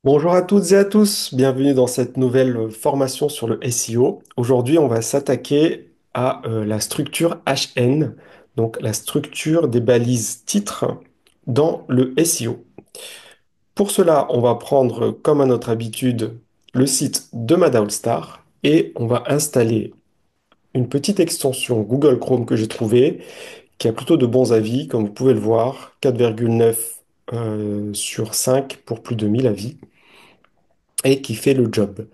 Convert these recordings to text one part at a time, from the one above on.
Bonjour à toutes et à tous, bienvenue dans cette nouvelle formation sur le SEO. Aujourd'hui, on va s'attaquer à la structure HN, donc la structure des balises titres dans le SEO. Pour cela, on va prendre comme à notre habitude le site de Madaulstar et on va installer une petite extension Google Chrome que j'ai trouvée qui a plutôt de bons avis, comme vous pouvez le voir, 4,9 sur 5 pour plus de 1000 avis et qui fait le job.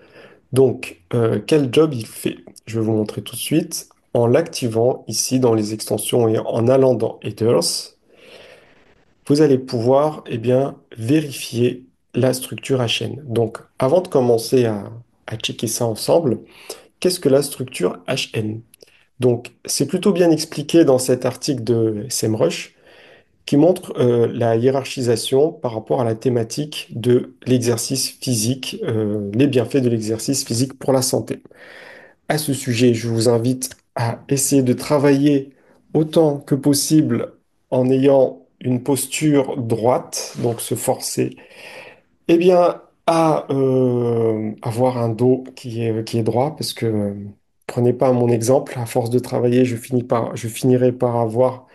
Donc, quel job il fait? Je vais vous montrer tout de suite. En l'activant ici dans les extensions et en allant dans Headers, vous allez pouvoir vérifier la structure HN. Donc, avant de commencer à checker ça ensemble, qu'est-ce que la structure HN? Donc, c'est plutôt bien expliqué dans cet article de SEMrush qui montre la hiérarchisation par rapport à la thématique de l'exercice physique, les bienfaits de l'exercice physique pour la santé. À ce sujet, je vous invite à essayer de travailler autant que possible en ayant une posture droite, donc se forcer, à avoir un dos qui est droit, parce que prenez pas mon exemple, à force de travailler, je finirai par avoir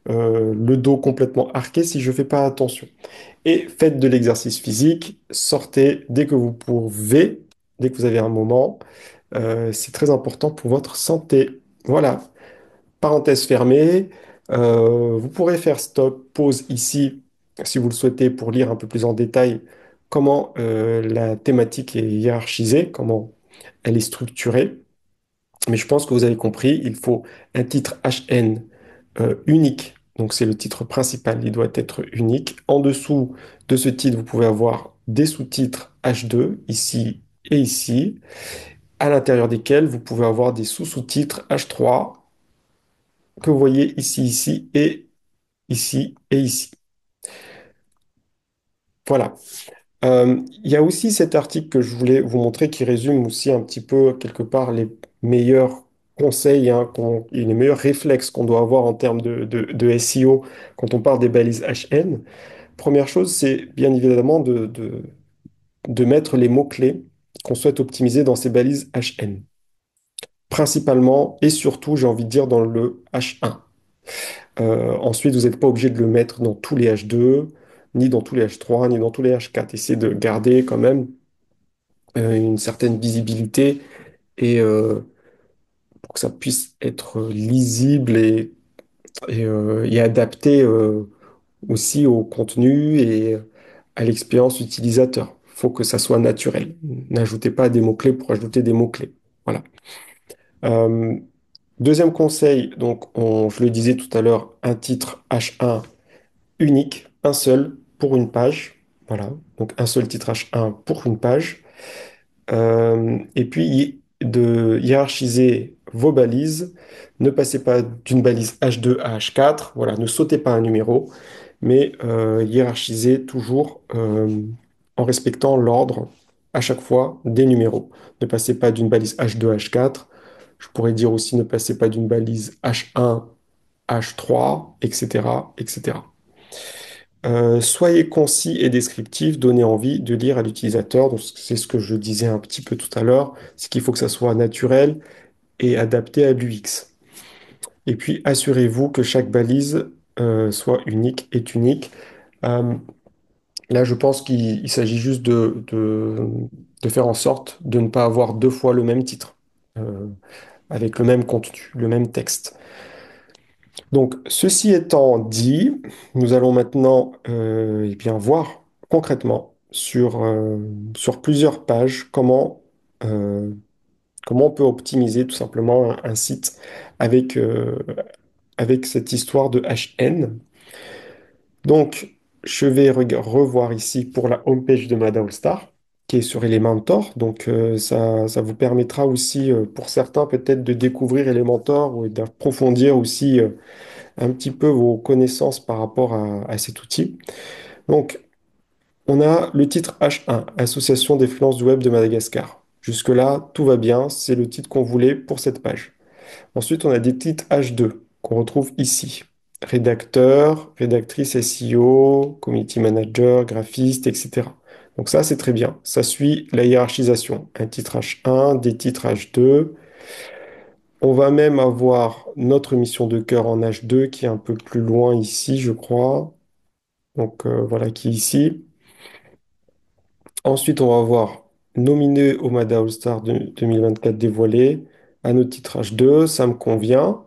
le dos complètement arqué si je fais pas attention. Et faites de l'exercice physique, sortez dès que vous pouvez, dès que vous avez un moment. C'est très important pour votre santé. Voilà, parenthèse fermée. Vous pourrez faire stop, pause ici, si vous le souhaitez, pour lire un peu plus en détail comment la thématique est hiérarchisée, comment elle est structurée. Mais je pense que vous avez compris, il faut un titre HN unique. Donc c'est le titre principal, il doit être unique. En dessous de ce titre, vous pouvez avoir des sous-titres H2, ici et ici, à l'intérieur desquels vous pouvez avoir des sous-sous-titres H3 que vous voyez ici, ici et ici et ici. Voilà. Il y a aussi cet article que je voulais vous montrer qui résume aussi un petit peu, quelque part, les meilleurs conseils, hein, et les meilleurs réflexes qu'on doit avoir en termes de SEO quand on parle des balises HN. Première chose, c'est bien évidemment de mettre les mots-clés qu'on souhaite optimiser dans ces balises HN. Principalement et surtout, j'ai envie de dire, dans le H1. Ensuite, vous n'êtes pas obligé de le mettre dans tous les H2, ni dans tous les H3, ni dans tous les H4. Essayez de garder quand même une certaine visibilité et pour que ça puisse être lisible et adapté aussi au contenu et à l'expérience utilisateur. Il faut que ça soit naturel. N'ajoutez pas des mots-clés pour ajouter des mots-clés. Voilà. Euh, Deuxième conseil, donc je le disais tout à l'heure, un titre H1 unique, un seul pour une page. Voilà, donc un seul titre H1 pour une page. Et puis de hiérarchiser vos balises. Ne passez pas d'une balise H2 à H4. Voilà, ne sautez pas un numéro, mais hiérarchisez toujours en respectant l'ordre à chaque fois des numéros. Ne passez pas d'une balise H2 à H4. Je pourrais dire aussi ne passez pas d'une balise H1 H3, etc., etc. Soyez concis et descriptif, donnez envie de lire à l'utilisateur. Donc, c'est ce que je disais un petit peu tout à l'heure, c'est qu'il faut que ça soit naturel et adapté à l'UX. Et puis, assurez-vous que chaque balise soit unique, est unique. Euh, Là, je pense qu'il s'agit juste de faire en sorte de ne pas avoir deux fois le même titre, avec le même contenu, le même texte. Donc, ceci étant dit, nous allons maintenant voir concrètement sur plusieurs pages comment on peut optimiser tout simplement un site avec, avec cette histoire de HN. Donc, je vais revoir ici pour la homepage de Madhouse Star, qui est sur Elementor. Donc, ça vous permettra aussi, pour certains, peut-être de découvrir Elementor ou d'approfondir aussi un petit peu vos connaissances par rapport à cet outil. Donc, on a le titre H1, Association des freelances du web de Madagascar. Jusque-là, tout va bien, c'est le titre qu'on voulait pour cette page. Ensuite, on a des titres H2 qu'on retrouve ici. Rédacteur, rédactrice SEO, community manager, graphiste, etc. Donc ça, c'est très bien. Ça suit la hiérarchisation. Un titre H1, des titres H2. On va même avoir notre mission de cœur en H2 qui est un peu plus loin ici, je crois. Donc voilà qui est ici. Ensuite, on va avoir nominé au Mada All-Star 2024 dévoilé. Un autre titre H2, ça me convient.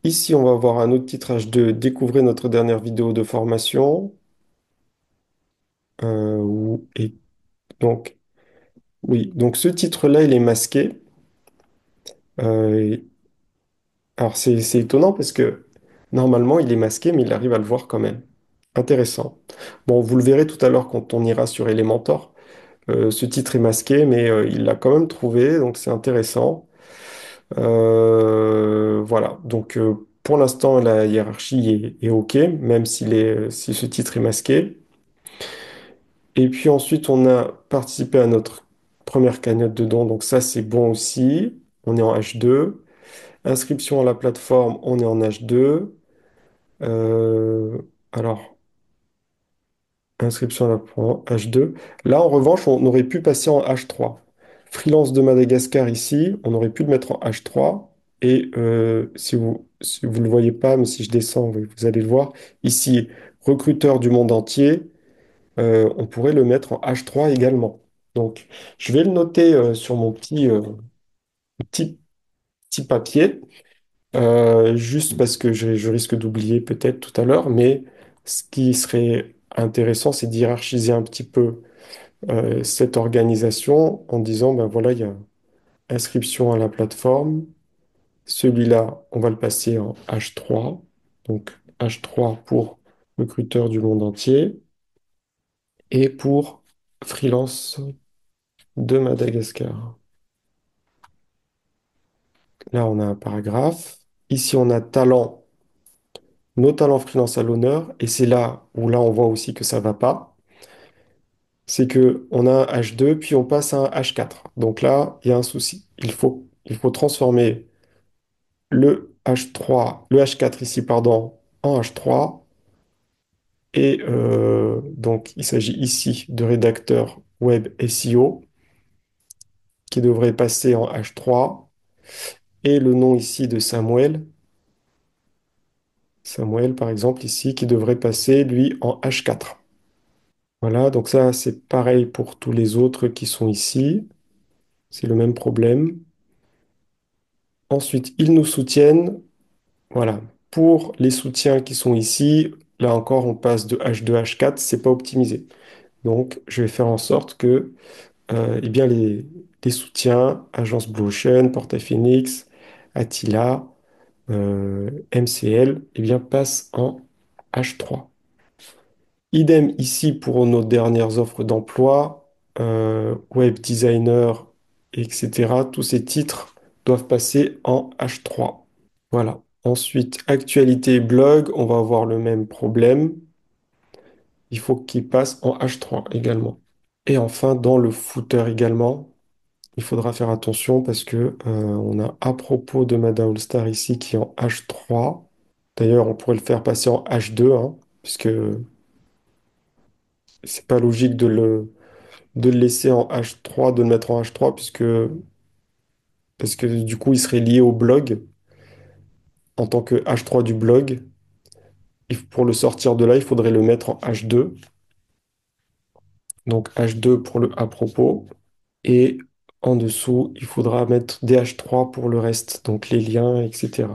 Ici, on va avoir un autre titre H2, découvrez notre dernière vidéo de formation. Et donc, oui, donc ce titre-là, il est masqué. Euh, alors, c'est étonnant parce que normalement, il est masqué, mais il arrive à le voir quand même. Intéressant. Bon, vous le verrez tout à l'heure quand on ira sur Elementor. Ce titre est masqué, mais il l'a quand même trouvé, donc c'est intéressant. Voilà, donc pour l'instant, la hiérarchie est OK, même si ce titre est masqué. Et puis ensuite, on a participé à notre première cagnotte de dons, donc ça, c'est bon aussi. On est en H2. Inscription à la plateforme, on est en H2. Euh, alors, inscription à la plateforme H2. Là, en revanche, on aurait pu passer en H3. Freelance de Madagascar ici, on aurait pu le mettre en H3. Et si vous ne le voyez pas, mais si je descends, vous allez le voir. Ici, recruteur du monde entier, on pourrait le mettre en H3 également. Donc, je vais le noter sur mon petit, petit papier. Juste parce que je risque d'oublier peut-être tout à l'heure, mais ce qui serait intéressant, c'est d'hierarchiser un petit peu cette organisation en disant, ben voilà, il y a inscription à la plateforme, celui-là, on va le passer en H3, donc H3 pour recruteur du monde entier et pour freelance de Madagascar. Là, on a un paragraphe. Ici, on a talent, nos talents freelance à l'honneur, et c'est là où là, on voit aussi que ça va pas. C'est que on a un H2, puis on passe à un H4. Donc là, il y a un souci. Il faut transformer le H4 ici, pardon, en H3. Et donc, il s'agit ici de rédacteur web SEO qui devrait passer en H3. Et le nom ici de Samuel, Samuel par exemple ici, qui devrait passer lui en H4. Voilà, donc ça c'est pareil pour tous les autres qui sont ici. C'est le même problème. Ensuite, ils nous soutiennent. Voilà. Pour les soutiens qui sont ici, là encore, on passe de H2 à H4, c'est pas optimisé. Donc, je vais faire en sorte que eh bien, les soutiens, Agence Blue Ocean, Portail Phoenix, Attila, MCL, eh bien, passent en H3. Idem ici pour nos dernières offres d'emploi, web designer, etc. Tous ces titres doivent passer en H3. Voilà. Ensuite, actualité et blog, on va avoir le même problème. Il faut qu'il passe en H3 également. Et enfin, dans le footer également, il faudra faire attention parce que on a à propos de Mada All Star ici qui est en H3. D'ailleurs, on pourrait le faire passer en H2, hein, puisque c'est pas logique de le laisser en H3, de le mettre en H3, parce que du coup, il serait lié au blog en tant que H3 du blog. Et pour le sortir de là, il faudrait le mettre en H2. Donc H2 pour le à propos. Et en dessous, il faudra mettre DH3 pour le reste, donc les liens, etc.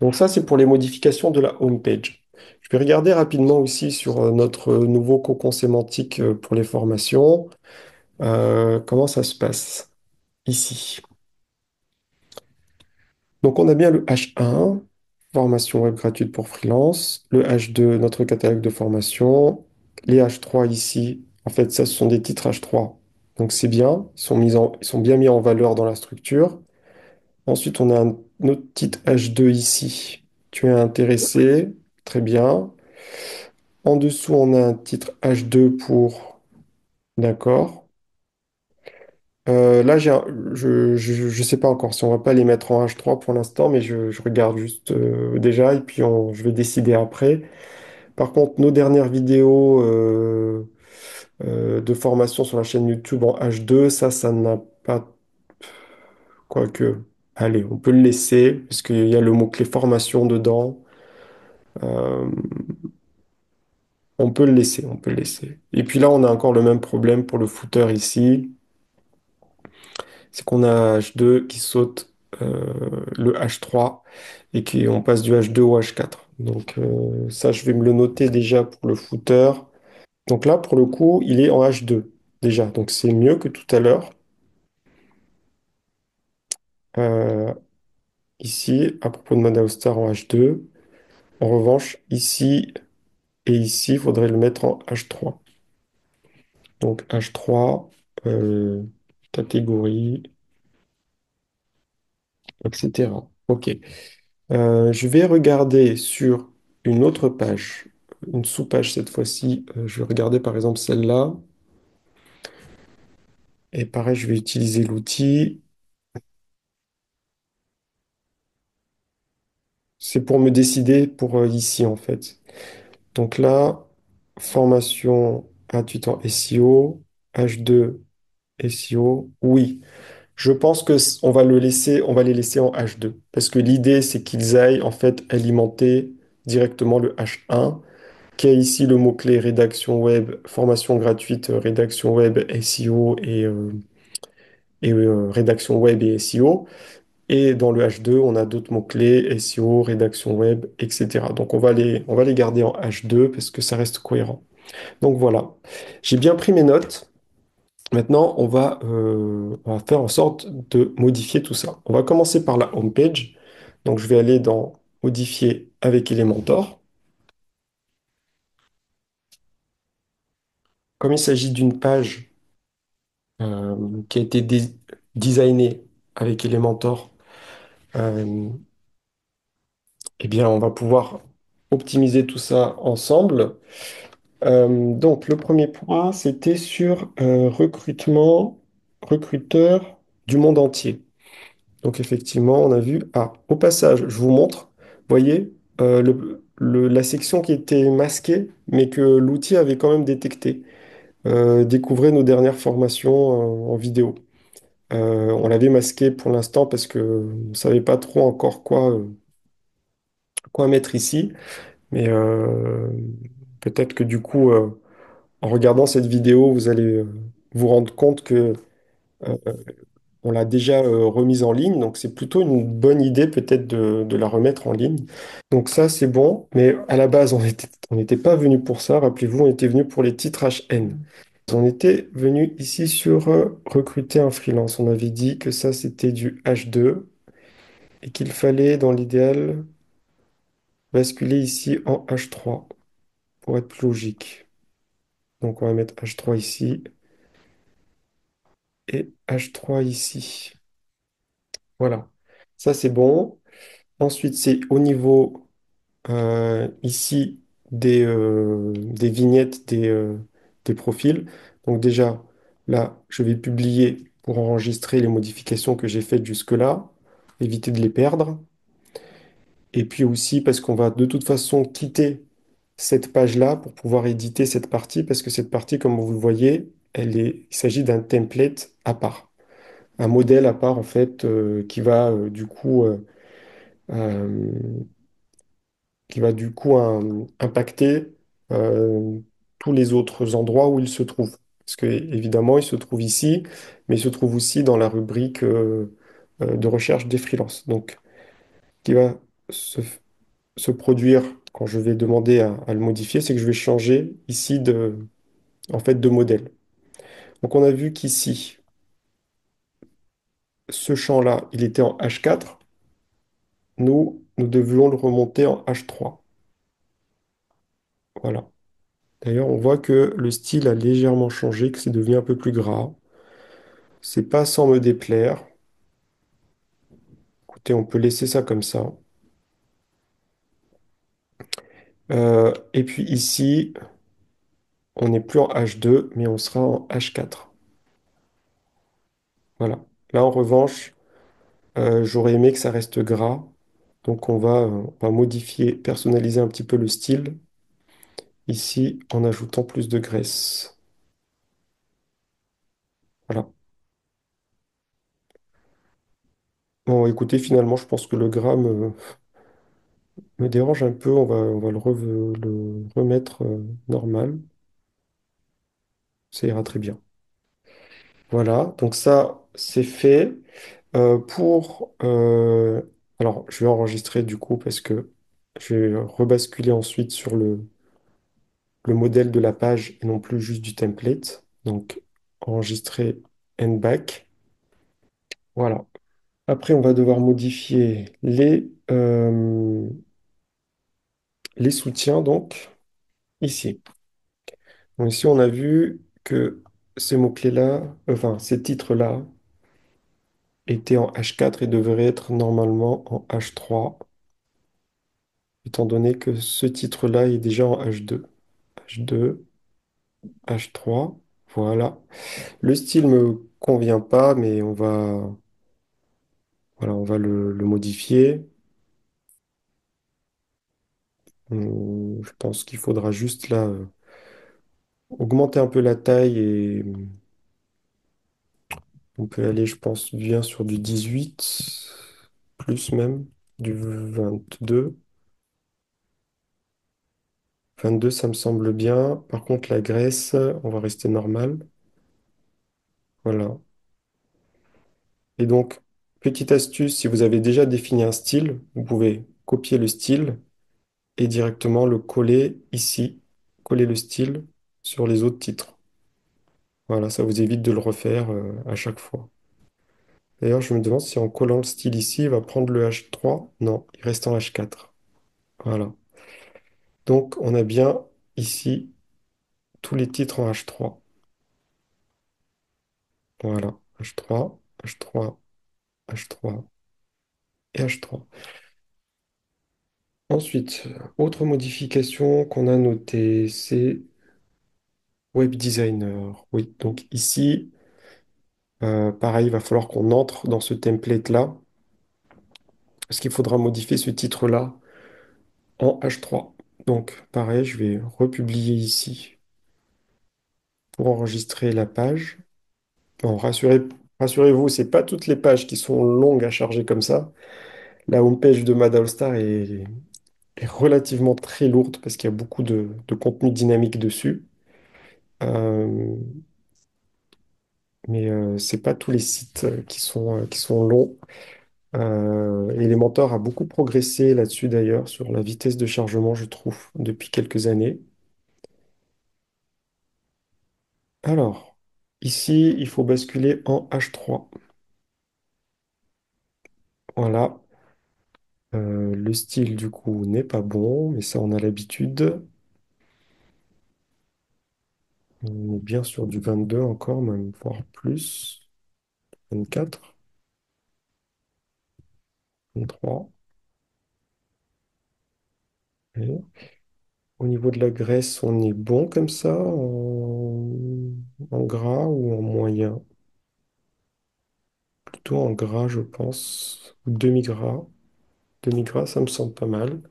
Donc ça, c'est pour les modifications de la home page. Je vais regarder rapidement aussi sur notre nouveau cocon sémantique pour les formations. Comment ça se passe ici? Donc on a bien le H1, formation web gratuite pour freelance, le H2, notre catalogue de formation, les H3 ici, en fait ça ce sont des titres H3, donc c'est bien, ils sont bien mis en valeur dans la structure. Ensuite on a un autre titre H2 ici, tu es intéressé, très bien. En dessous on a un titre H2 pour, d'accord. Là, je sais pas encore si on va pas les mettre en H3 pour l'instant, mais je regarde juste déjà et puis je vais décider après. Par contre, nos dernières vidéos, de formation sur la chaîne YouTube en H2. Ça n'a pas... Quoique, allez, on peut le laisser, parce qu'il y a le mot-clé formation dedans. Euh, on peut le laisser, on peut le laisser. Et puis là, on a encore le même problème pour le footer ici. C'est qu'on a H2 qui saute le H3 et qu'on passe du H2 au H4. Donc ça, je vais me le noter déjà pour le footer. Donc là, pour le coup, il est en H2 déjà. Donc c'est mieux que tout à l'heure. Euh, ici, à propos de Madagascar en H2. En revanche, ici et ici, il faudrait le mettre en H3. Donc H3, euh, catégorie, etc. OK. Je vais regarder sur une autre page, une sous-page cette fois-ci. Je vais regarder par exemple celle-là. Et pareil, je vais utiliser l'outil. C'est pour me décider pour ici en fait. Donc là, formation gratuite en SEO, H2 SEO, oui. Je pense que on va le laisser, on va les laisser en H2 parce que l'idée c'est qu'ils aillent en fait alimenter directement le H1 qui a ici le mot-clé rédaction web, formation gratuite, rédaction web, SEO et rédaction web et SEO. Et dans le H2, on a d'autres mots-clés, SEO, rédaction web, etc. Donc on va les garder en H2 parce que ça reste cohérent. Donc voilà, j'ai bien pris mes notes. Maintenant, on va faire en sorte de modifier tout ça. On va commencer par la home page. Donc je vais aller dans modifier avec Elementor. Comme il s'agit d'une page qui a été designée avec Elementor, euh, eh bien, on va pouvoir optimiser tout ça ensemble. Donc, le premier point, c'était sur recruteur du monde entier. Donc, effectivement, on a vu. Ah, au passage, je vous montre. Vous voyez, la section qui était masquée, mais que l'outil avait quand même détecté. Découvrez nos dernières formations en vidéo. On l'avait masqué pour l'instant parce que on ne savait pas trop encore quoi mettre ici. Mais peut-être que du coup, en regardant cette vidéo, vous allez vous rendre compte que euh, on l'a déjà remise en ligne. Donc c'est plutôt une bonne idée peut-être de la remettre en ligne. Donc ça, c'est bon. Mais à la base, on n'était pas venu pour ça. Rappelez-vous, on était venu pour les titres HN. On était venu ici sur recruter un freelance. On avait dit que ça, c'était du H2 et qu'il fallait, dans l'idéal, basculer ici en H3 pour être plus logique. Donc, on va mettre H3 ici et H3 ici. Voilà. Ça, c'est bon. Ensuite, c'est au niveau ici des vignettes des profils. Donc, déjà, là, je vais publier pour enregistrer les modifications que j'ai faites jusque-là, éviter de les perdre. Et puis aussi parce qu'on va de toute façon quitter cette page-là pour pouvoir éditer cette partie, parce que cette partie, comme vous le voyez, il s'agit d'un template à part, un modèle à part en fait euh, qui va du coup impacter euh, tous les autres endroits où il se trouve. Parce que évidemment, il se trouve ici, mais il se trouve aussi dans la rubrique de recherche des freelances. Donc, qui va se, se produire quand je vais demander à le modifier, c'est que je vais changer ici en fait, de modèle. Donc on a vu qu'ici, ce champ-là, il était en H4. Nous devions le remonter en H3. Voilà. D'ailleurs, on voit que le style a légèrement changé, que c'est devenu un peu plus gras. C'est pas sans me déplaire. Écoutez, on peut laisser ça comme ça. Et puis ici, on n'est plus en H2, mais on sera en H4. Voilà. Là, en revanche, j'aurais aimé que ça reste gras. Donc on va modifier, personnaliser un petit peu le style ici en ajoutant plus de graisse. Voilà. Bon, écoutez, finalement, je pense que le gras me dérange un peu. On va le remettre normal. Ça ira très bien. Voilà, donc ça, c'est fait. Alors, je vais enregistrer du coup parce que je vais rebasculer ensuite sur le modèle de la page et non plus juste du template. Donc, enregistrer and back. Voilà. Après, on va devoir modifier les soutiens, donc, ici. Donc, ici, on a vu que ces mots-clés-là, enfin, ces titres-là, étaient en H4 et devraient être normalement en H3, étant donné que ce titre-là est déjà en H2. H2, H3, voilà. Le style me convient pas, mais voilà, on va le modifier. Je pense qu'il faudra juste là augmenter un peu la taille et on peut aller, je pense, bien sur du 18, plus même, du 22. 22, ça me semble bien. Par contre, la graisse, on va rester normal. Voilà. Et donc, petite astuce, si vous avez déjà défini un style, vous pouvez copier le style et directement le coller ici, coller le style sur les autres titres. Voilà, ça vous évite de le refaire à chaque fois. D'ailleurs, je me demande si en collant le style ici, il va prendre le H3. Non, il reste en H4. Voilà. Donc, on a bien ici tous les titres en H3. Voilà, H3, H3, H3 et H3. Ensuite, autre modification qu'on a notée, c'est Web Designer. Oui, donc ici, pareil, il va falloir qu'on entre dans ce template-là, parce qu'il faudra modifier ce titre-là en H3. Donc, pareil, je vais republier ici pour enregistrer la page. Bon, rassurez-vous, c'est pas toutes les pages qui sont longues à charger comme ça. La homepage de Mad All Star est relativement très lourde parce qu'il y a beaucoup de contenu dynamique dessus. Euh, mais c'est pas tous les sites qui sont longs. Elementor a beaucoup progressé là-dessus d'ailleurs, sur la vitesse de chargement, je trouve, depuis quelques années. Alors, ici, il faut basculer en H3. Voilà. Le style, du coup, n'est pas bon, mais ça, on a l'habitude. On est bien sur du 22 encore, même, voire plus. 24, 23. Et au niveau de la graisse, on est bon comme ça, en gras ou en moyen? Plutôt en gras, je pense. Ou demi-gras. Demi-gras, ça me semble pas mal.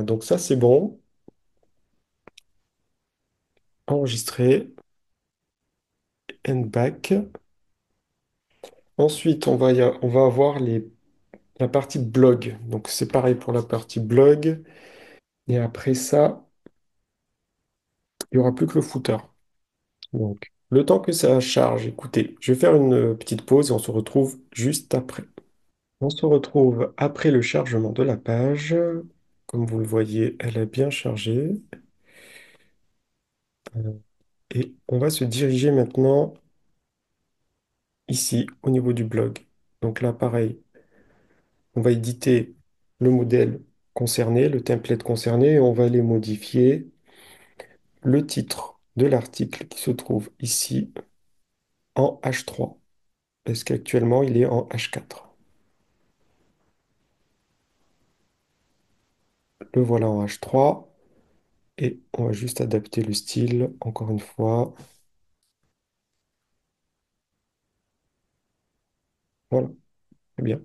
Donc ça, c'est bon. Enregistré. And back. Ensuite, on va avoir la partie blog. Donc c'est pareil pour la partie blog. Et après ça, il n'y aura plus que le footer. Donc, le temps que ça charge, écoutez, je vais faire une petite pause et on se retrouve juste après. On se retrouve après le chargement de la page. Comme vous le voyez, elle a bien chargé. Et on va se diriger maintenant ici au niveau du blog. Donc là, pareil, on va éditer le modèle concerné, le template concerné, et on va aller modifier le titre de l'article qui se trouve ici en H3, parce qu'actuellement il est en H4. Le voilà en H3, et on va juste adapter le style, encore une fois. Voilà, très bien.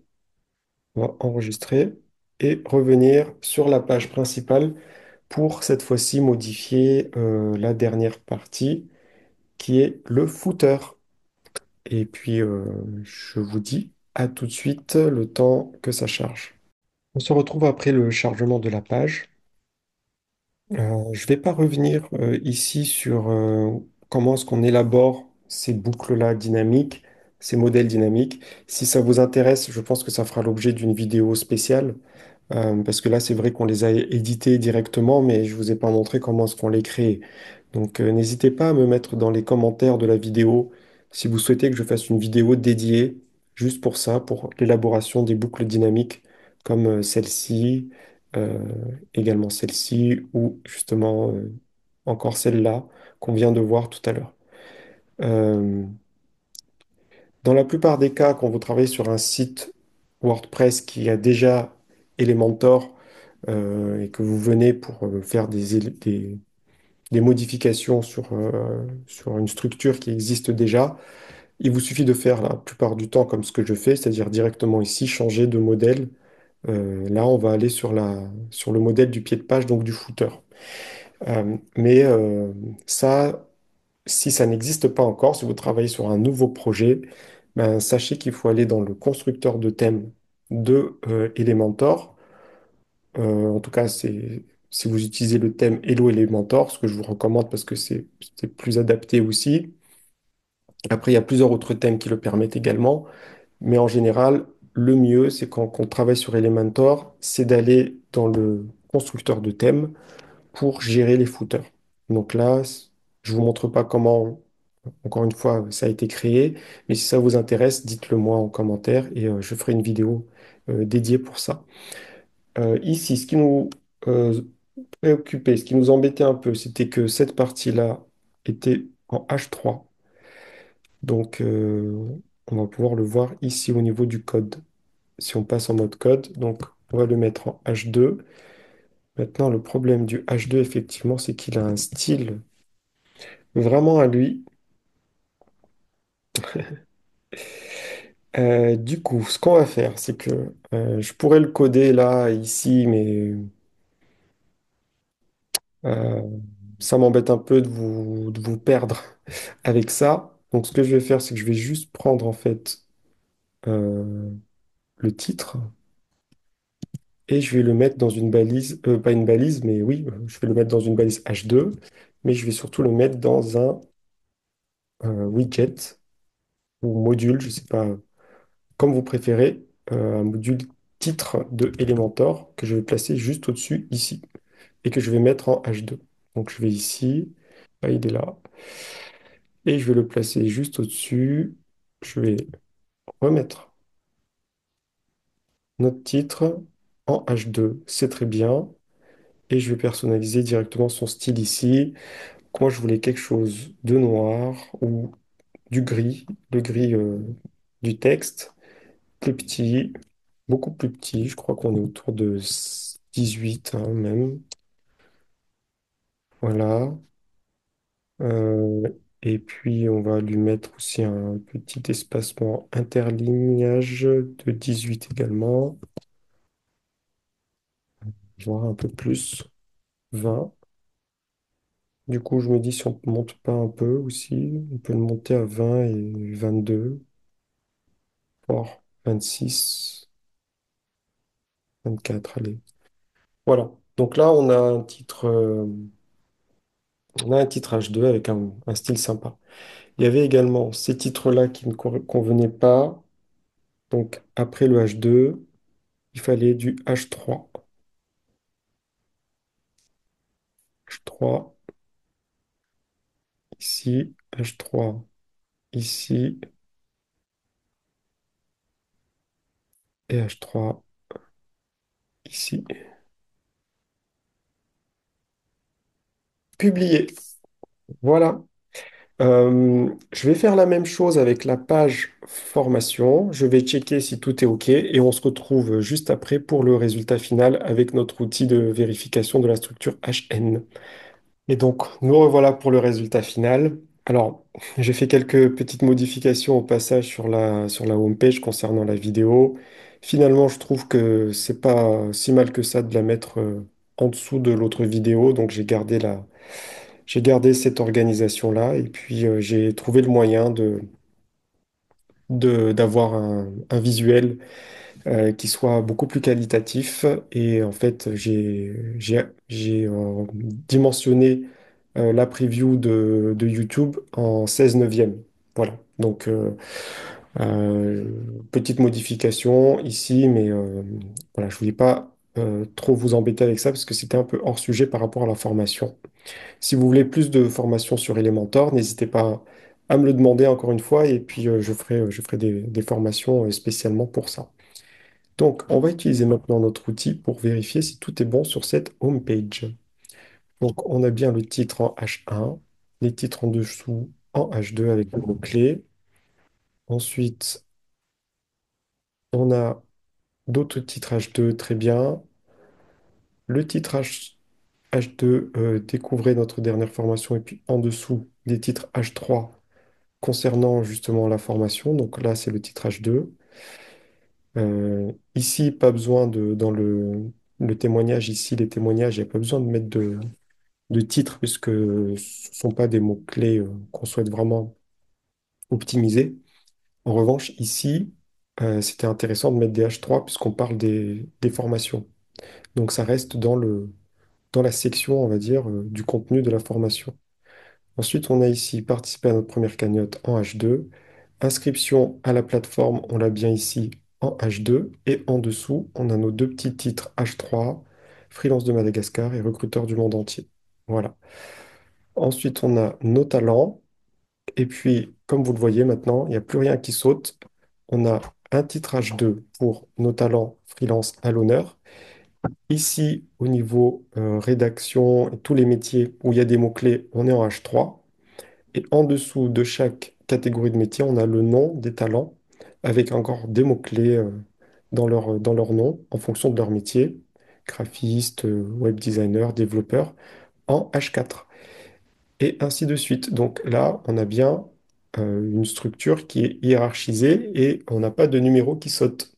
On va enregistrer et revenir sur la page principale pour cette fois-ci modifier la dernière partie qui est le footer. Et puis, je vous dis à tout de suite le temps que ça charge. On se retrouve après le chargement de la page. Je ne vais pas revenir ici sur comment est-ce qu'on élabore ces boucles-là dynamiques, ces modèles dynamiques. Si ça vous intéresse, je pense que ça fera l'objet d'une vidéo spéciale, parce que là, c'est vrai qu'on les a édités directement, mais je ne vous ai pas montré comment est-ce qu'on les crée. Donc, n'hésitez pas à me mettre dans les commentaires de la vidéo si vous souhaitez que je fasse une vidéo dédiée juste pour ça, pour l'élaboration des boucles dynamiques comme celle-ci, euh, également celle-ci ou justement encore celle-là qu'on vient de voir tout à l'heure. Euh, Dans la plupart des cas, quand vous travaillez sur un site WordPress qui a déjà Elementor et que vous venez pour faire des modifications sur une structure qui existe déjà, il vous suffit de faire la plupart du temps comme ce que je fais, c'est-à-dire directement ici changer de modèle. Là, on va aller sur le modèle du pied de page, donc du footer. Mais ça, si ça n'existe pas encore, si vous travaillez sur un nouveau projet, ben, sachez qu'il faut aller dans le constructeur de thème de Elementor. En tout cas, si vous utilisez le thème Hello Elementor, ce que je vous recommande parce que c'est plus adapté aussi. Après, il y a plusieurs autres thèmes qui le permettent également. Mais en général, le mieux, c'est quand on travaille sur Elementor, c'est d'aller dans le constructeur de thème pour gérer les footers. Donc là, je vous montre pas comment, encore une fois, ça a été créé, mais si ça vous intéresse, dites-le moi en commentaire et je ferai une vidéo dédiée pour ça. Ici, ce qui nous euh, préoccupait, ce qui nous embêtait un peu, c'était que cette partie-là était en H3. Donc, on va pouvoir le voir ici au niveau du code. Si on passe en mode code, donc on va le mettre en H2. Maintenant, le problème du H2, effectivement, c'est qu'il a un style vraiment à lui. Du coup, ce qu'on va faire, c'est que je pourrais le coder là, ici, mais euh, ça m'embête un peu de vous perdre avec ça. Donc, ce que je vais faire, c'est que je vais juste prendre en fait euh, le titre et je vais le mettre dans une balise, pas une balise, mais oui, je vais le mettre dans une balise H2, mais je vais surtout le mettre dans un widget ou module, je sais pas, comme vous préférez, un module titre de Elementor que je vais placer juste au-dessus ici et que je vais mettre en H2. Donc je vais ici, ah, il est là, et je vais le placer juste au-dessus. Je vais remettre notre titre en H2, c'est très bien, et je vais personnaliser directement son style ici. Donc, moi, je voulais quelque chose de noir ou du gris, le gris du texte, plus petit, beaucoup plus petit. Je crois qu'on est autour de 18 hein, même. Voilà. Euh, et puis, on va lui mettre aussi un petit espacement interlignage de 18 également, voire un peu plus, 20. Du coup, je me dis si on ne monte pas un peu aussi, on peut le monter à 20 et 22, voire 26, 24, allez. Voilà. Donc là, on a un titre H2 avec un style sympa. Il y avait également ces titres-là qui ne convenaient pas. Donc après le H2, il fallait du H3. H3 ici, H3 ici et H3 ici. Publier. Voilà. Je vais faire la même chose avec la page formation. Je vais checker si tout est OK et on se retrouve juste après pour le résultat final avec notre outil de vérification de la structure HN. Et donc, nous revoilà pour le résultat final. Alors, j'ai fait quelques petites modifications au passage sur la home page concernant la vidéo. Finalement, je trouve que c'est pas si mal que ça de la mettre en dessous de l'autre vidéo, donc j'ai gardé j'ai gardé cette organisation-là et puis j'ai trouvé le moyen d'avoir un visuel qui soit beaucoup plus qualitatif. Et en fait, j'ai dimensionné la preview de YouTube en 16 neuvième. Voilà. Donc, euh, petite modification ici, mais voilà, je voulais pas trop vous embêter avec ça parce que c'était un peu hors sujet par rapport à la formation. Si vous voulez plus de formation sur Elementor, n'hésitez pas à me le demander encore une fois et puis je ferai des formations spécialement pour ça. Donc, on va utiliser maintenant notre outil pour vérifier si tout est bon sur cette home page. Donc, on a bien le titre en H1, les titres en dessous en H2 avec le mot-clé. Ensuite, on a d'autres titres H2, très bien. Le titre H2, découvrez notre dernière formation. Et puis en dessous, des titres H3 concernant justement la formation. Donc là, c'est le titre H2. Ici, pas besoin dans le témoignage, ici, les témoignages, il n'y a pas besoin de mettre de titre puisque ce ne sont pas des mots-clés qu'on souhaite vraiment optimiser. En revanche, ici, c'était intéressant de mettre des H3 puisqu'on parle des formations. Donc ça reste dans la section, on va dire, du contenu de la formation. Ensuite, on a ici participer à notre première cagnotte en H2. Inscription à la plateforme, on l'a bien ici en H2. Et en dessous, on a nos deux petits titres H3, freelance de Madagascar et recruteur du monde entier. Voilà. Ensuite, on a nos talents. Et puis, comme vous le voyez maintenant, il n'y a plus rien qui saute. On a un titre H2 pour nos talents freelance à l'honneur. Ici, au niveau rédaction et tous les métiers où il y a des mots-clés, on est en H3. Et en dessous de chaque catégorie de métier, on a le nom des talents avec encore des mots-clés dans leur nom en fonction de leur métier, graphiste, web designer, développeur, en H4. Et ainsi de suite. Donc là, on a bien une structure qui est hiérarchisée et on n'a pas de numéro qui saute.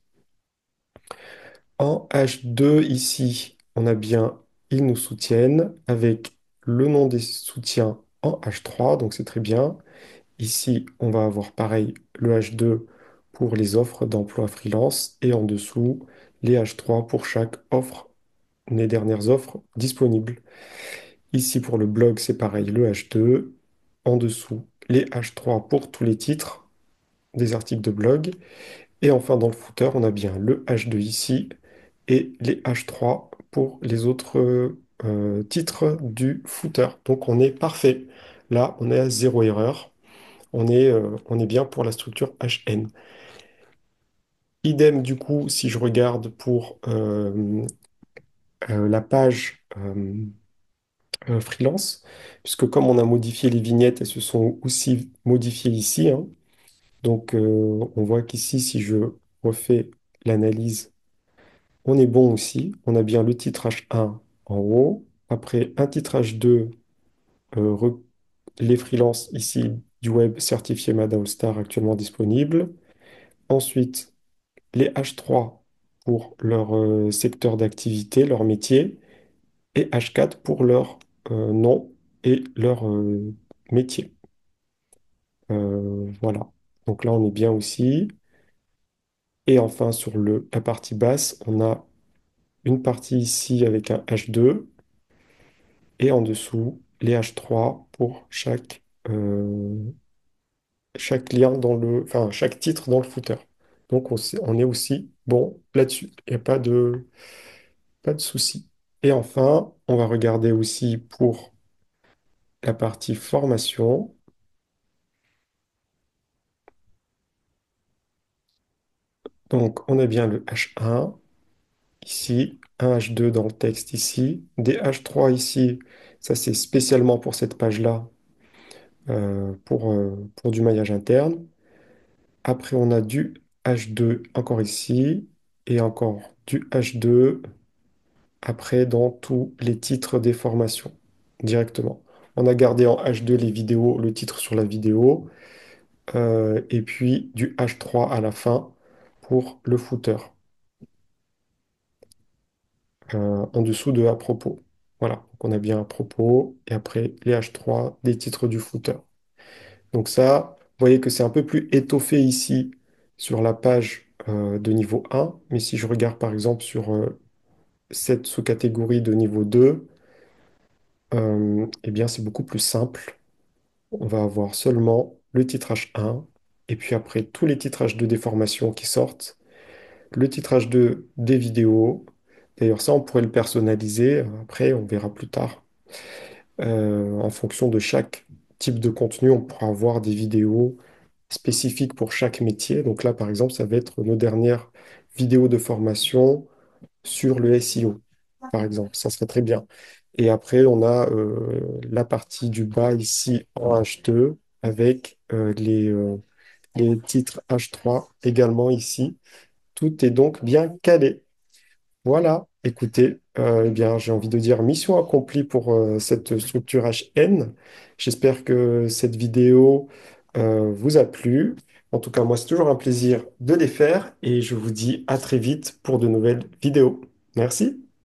En H2, ici, on a bien ils nous soutiennent avec le nom des soutiens en H3, donc c'est très bien. Ici, on va avoir pareil le H2 pour les offres d'emploi freelance et en dessous, les H3 pour chaque offre, les dernières offres disponibles. Ici, pour le blog, c'est pareil, le H2. En dessous, les H3 pour tous les titres des articles de blog. Et enfin, dans le footer, on a bien le H2 ici et les H3 pour les autres titres du footer. Donc, on est parfait. Là, on est à zéro erreur. On est bien pour la structure HN. Idem, du coup, si je regarde pour la page freelance, puisque comme on a modifié les vignettes, elles se sont aussi modifiées ici, hein. Donc, on voit qu'ici, si je refais l'analyse, on est bon aussi. On a bien le titre H1 en haut. Après, un titre H2, euh, re- les freelances ici du web certifié Mada All-Star actuellement disponibles. Ensuite, les H3 pour leur secteur d'activité, leur métier, et H4 pour leur nom et leur métier. Voilà. Donc là, on est bien aussi. Et enfin, sur la partie basse, on a une partie ici avec un H2 et en dessous, les H3 pour chaque lien enfin, chaque titre dans le footer. Donc, on est aussi bon là-dessus. Il n'y a pas de souci. Et enfin, on va regarder aussi pour la partie formation. Donc, on a bien le H1 ici, un H2 dans le texte ici, des H3 ici. Ça, c'est spécialement pour cette page-là, pour du maillage interne. Après, on a du H2 encore ici et encore du H2 après dans tous les titres des formations directement. On a gardé en H2 les vidéos, le titre sur la vidéo. Et puis du H3 à la fin pour le footer, en dessous de à propos. Voilà, donc on a bien un propos et après les H3 des titres du footer. Donc ça, vous voyez que c'est un peu plus étoffé ici sur la page de niveau 1, mais si je regarde par exemple sur cette sous-catégorie de niveau 2, eh bien c'est beaucoup plus simple. On va avoir seulement le titrage 1 et puis après tous les titrages de déformation qui sortent, le titrage de des vidéos. D'ailleurs ça, on pourrait le personnaliser. Après, on verra plus tard. En fonction de chaque type de contenu, on pourra avoir des vidéos spécifiques pour chaque métier. Donc là, par exemple, ça va être nos dernières vidéos de formation sur le SEO, par exemple. Ça serait très bien. Et après, on a la partie du bas ici en H2 avec les titres H3 également ici. Tout est donc bien calé. Voilà, écoutez, eh bien, j'ai envie de dire mission accomplie pour cette structure HN. J'espère que cette vidéo vous a plu. En tout cas, moi, c'est toujours un plaisir de les faire et je vous dis à très vite pour de nouvelles vidéos. Merci.